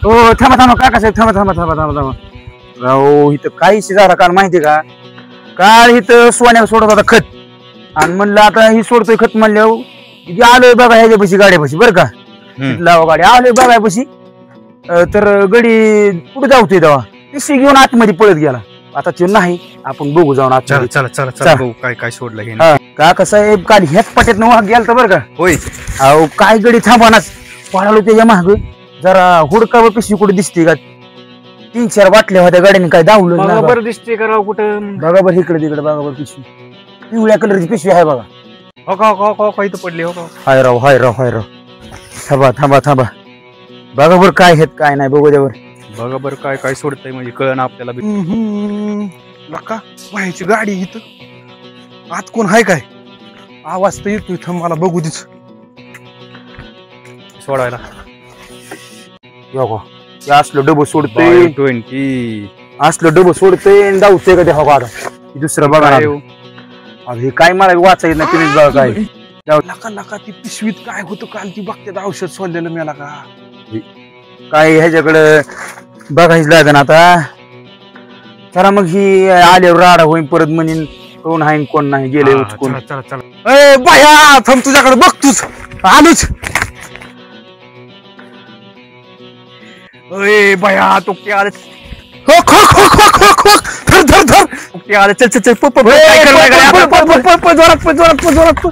हो थांबा थांबा काका साहेब थांबा थांबा थांबा थांबा थांबा राव इथं काही झाला काल माहितीये का काल इथं सोन्या सोडत होता खत आणि म्हणलं आता ही सोडतोय खत म्हणल्यावर आलोय बघा ह्याच्या पशी गाड्यापाशी बरं का लावा गाडी आलोय बघा पशी तर गडी कुठे जाऊतोय तेव्हा पिशवी घेऊन आतमध्ये पळत गेला आता ते नाही आपण बघू जाऊन आत चला चला चला चला बघू काय काय सोडलं हे काका साहेब काल ह्याच पाट्यात नवा गेलता बरं का होय अहो काय गडी थांबानाच पळालो त्याच्या माग जरा हुडकावर पिशवी कुठे दिसते का 3-4 बाटल्या होत्या गाड्याने काय दावलं बरं दिसते का राव कुठं बघा बरं इकडे तिकडे बघा बरं पिशवी पिवळ्या कलरची पिशवी आहे बघा हो का हो का हो इथं पडली हो का हाय राव हाय राव हाय राव थांबा थांबा थांबा बघा बरं काय आहेत काय नाही बघू द्यावर बघा बरं काय काय सोडतंय म्हणजे कळण आपल्याला लका बाहेरची गाडी इथं आत कोण हाय काय आवाज तर येतो इथं मला बघू दिस सोडायला ते असलं डबं सोडतोय 20 असलं डबं सोडतोय धावतोय का ते हो का दुसरं बघा ना. अहो, हे काय मला वाचायच नाही तुम्हीच बघा काय लका लका ती पिशवीत काय होतं काल ती बघते औषध सोडलेलं मला का काय ह्याच्याकडे बघायच लागेल आता चला मग ही आल्यावर राडा होईन परत म्हणीन कोण आहे कोण नाही गेले उचकून चला चला चला ए बाया थांब तुझ्याकडे बघतोच आलोच ए बाया तो क्या हो खो खो खो खो खो धर धर धर चल चल चल जोरात जोरात